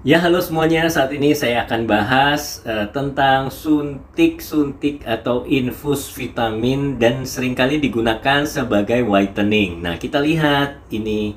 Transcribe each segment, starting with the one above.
Ya, halo semuanya. Saat ini saya akan bahas tentang suntik-suntik atau infus vitamin dan seringkali digunakan sebagai whitening. Nah, kita lihat ini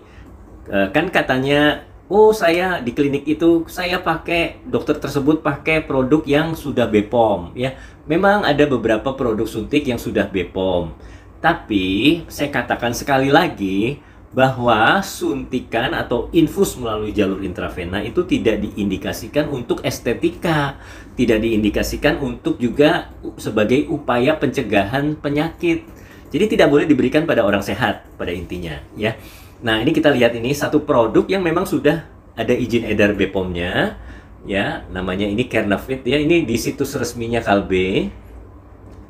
kan katanya, oh saya di klinik itu saya pakai dokter tersebut pakai produk yang sudah BPOM ya. Memang ada beberapa produk suntik yang sudah BPOM. Tapi saya katakan sekali lagi bahwa suntikan atau infus melalui jalur intravena itu tidak diindikasikan untuk estetika, tidak diindikasikan untuk juga sebagai upaya pencegahan penyakit. Jadi tidak boleh diberikan pada orang sehat pada intinya, ya. Nah, ini kita lihat ini satu produk yang memang sudah ada izin edar BPOM-nya, ya. Namanya ini Kernavit ya. Ini di situs resminya Kalbe.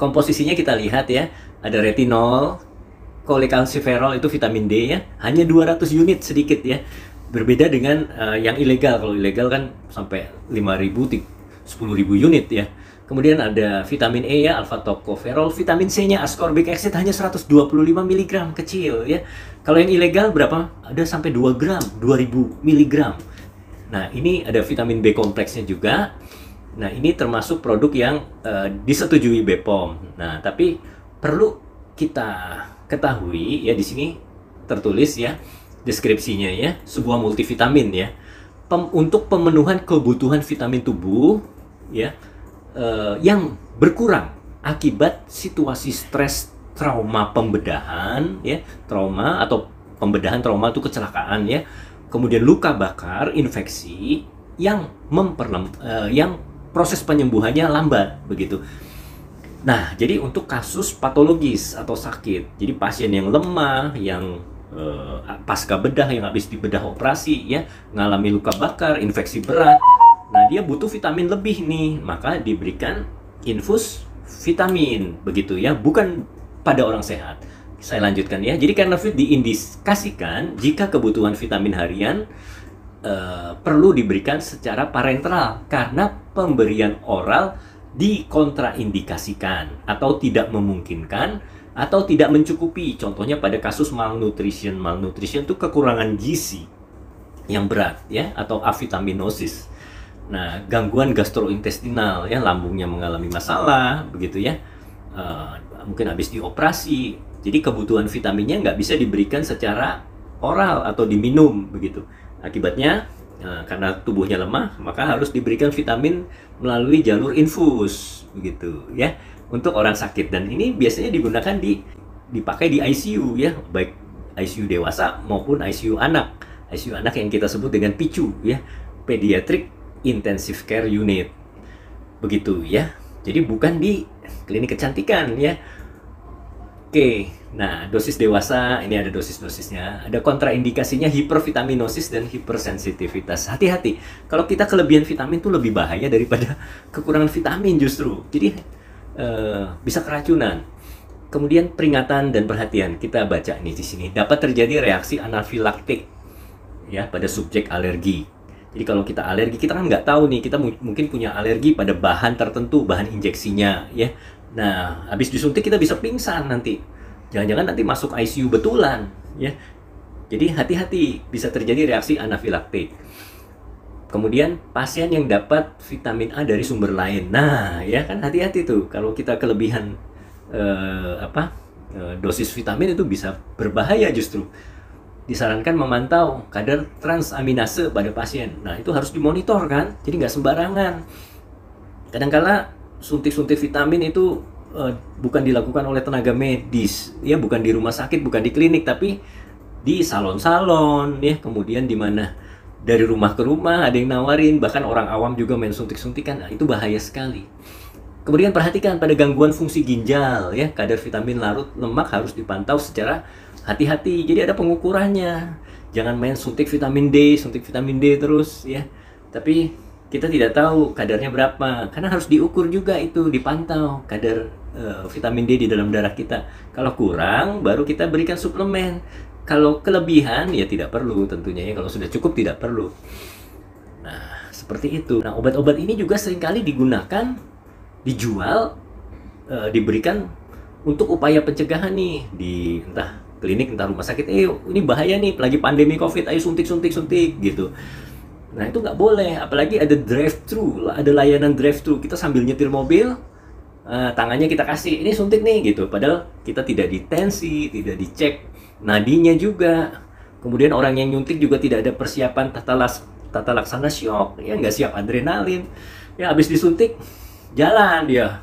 Komposisinya kita lihat ya, ada retinol, cholecalciferol itu vitamin D ya, hanya 200 unit sedikit ya. Berbeda dengan yang ilegal. Kalau ilegal kan sampai 5.000, 10.000 unit ya. Kemudian ada vitamin E ya, alpha tocopherol, vitamin C-nya ascorbic acid hanya 125 mg kecil ya. Kalau yang ilegal berapa? Ada sampai 2 gram, 2000 mg. Nah, ini ada vitamin B kompleksnya juga. Nah, ini termasuk produk yang disetujui BPOM. Nah, tapi perlu kita ketahui ya, di sini tertulis ya deskripsinya ya, sebuah multivitamin ya. Untuk pemenuhan kebutuhan vitamin tubuh ya, yang berkurang akibat situasi stres, trauma pembedahan ya, trauma atau pembedahan trauma itu kecelakaan ya, kemudian luka bakar, infeksi yang yang proses penyembuhannya lambat begitu. Nah, jadi untuk kasus patologis atau sakit, jadi pasien yang lemah, yang pasca bedah, yang habis dibedah operasi ya, mengalami luka bakar, infeksi berat, nah dia butuh vitamin lebih nih, maka diberikan infus vitamin begitu ya, bukan pada orang sehat. Saya lanjutkan ya. Jadi Kernavit diindikasikan jika kebutuhan vitamin harian perlu diberikan secara parenteral karena pemberian oral dikontraindikasikan atau tidak memungkinkan atau tidak mencukupi. Contohnya pada kasus malnutrition. Malnutrition itu kekurangan gizi yang berat ya, atau avitaminosis. Nah, gangguan gastrointestinal ya, lambungnya mengalami masalah begitu ya. Mungkin habis dioperasi. Jadi kebutuhan vitaminnya nggak bisa diberikan secara oral atau diminum begitu. Akibatnya karena tubuhnya lemah, maka harus diberikan vitamin melalui jalur infus begitu ya, untuk orang sakit. Dan ini biasanya digunakan dipakai di ICU ya, baik ICU dewasa maupun ICU anak. ICU anak yang kita sebut dengan PICU ya, Pediatric Intensive Care Unit. Begitu ya. Jadi bukan di klinik kecantikan ya. Oke, nah dosis dewasa ini ada dosis-dosisnya, ada kontraindikasinya hipervitaminosis dan hipersensitivitas. Hati-hati, kalau kita kelebihan vitamin itu lebih bahaya daripada kekurangan vitamin justru. Jadi bisa keracunan. Kemudian peringatan dan perhatian, kita baca nih di sini, dapat terjadi reaksi anafilaktik ya pada subjek alergi. Jadi kalau kita alergi, kita kan nggak tahu nih, kita mungkin punya alergi pada bahan tertentu, bahan injeksinya ya. Nah, habis disuntik kita bisa pingsan nanti. Jangan-jangan nanti masuk ICU betulan, ya. Jadi hati-hati, bisa terjadi reaksi anafilaktik. Kemudian pasien yang dapat vitamin A dari sumber lain. Nah, ya kan hati-hati tuh. Kalau kita kelebihan dosis vitamin itu bisa berbahaya justru. Disarankan memantau kadar transaminase pada pasien. Nah, itu harus dimonitor kan. Jadi nggak sembarangan. Kadang-kala suntik-suntik vitamin itu bukan dilakukan oleh tenaga medis ya, bukan di rumah sakit, bukan di klinik, tapi di salon-salon ya, kemudian di mana dari rumah ke rumah ada yang nawarin, bahkan orang awam juga main suntik-suntikan. Nah, itu bahaya sekali. Kemudian perhatikan pada gangguan fungsi ginjal ya, kadar vitamin larut lemak harus dipantau secara hati-hati. Jadi ada pengukurannya. Jangan main suntik vitamin D terus ya. Tapi kita tidak tahu kadarnya berapa, karena harus diukur juga, itu dipantau kadar vitamin D di dalam darah kita. Kalau kurang baru kita berikan suplemen, kalau kelebihan ya tidak perlu tentunya ya, kalau sudah cukup tidak perlu. Nah, seperti itu. Nah, obat-obat ini juga seringkali digunakan, dijual, diberikan untuk upaya pencegahan nih di entah klinik entah rumah sakit. Ini bahaya nih, lagi pandemi COVID, ayo suntik gitu. Nah itu nggak boleh, apalagi ada drive-thru, ada layanan drive-thru. Kita sambil nyetir mobil, tangannya kita kasih, ini suntik nih gitu. Padahal kita tidak ditensi, tidak dicek nadinya juga. Kemudian orang yang nyuntik juga tidak ada persiapan tata laksana syok, ya nggak siap adrenalin. Ya habis disuntik, jalan dia.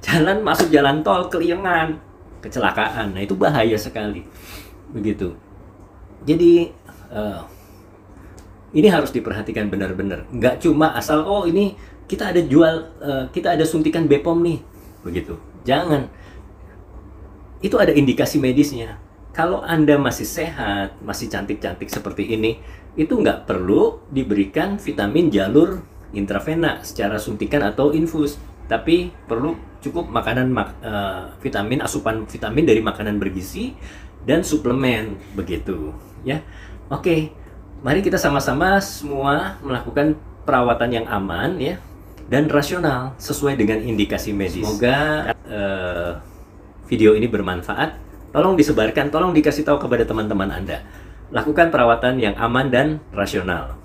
Jalan masuk jalan tol, keliengan, kecelakaan. Nah itu bahaya sekali. Begitu. Jadi ini harus diperhatikan benar-benar. Nggak cuma asal, oh ini kita ada jual, kita ada suntikan BPOM nih. Begitu. Jangan. Itu ada indikasi medisnya. Kalau Anda masih sehat, masih cantik-cantik seperti ini, itu nggak perlu diberikan vitamin jalur intravena secara suntikan atau infus. Tapi perlu cukup makanan vitamin, asupan vitamin dari makanan bergizi dan suplemen. Begitu. Ya. Oke. Mari kita sama-sama semua melakukan perawatan yang aman ya dan rasional sesuai dengan indikasi medis. Semoga video ini bermanfaat. Tolong disebarkan, tolong dikasih tahu kepada teman-teman Anda. Lakukan perawatan yang aman dan rasional.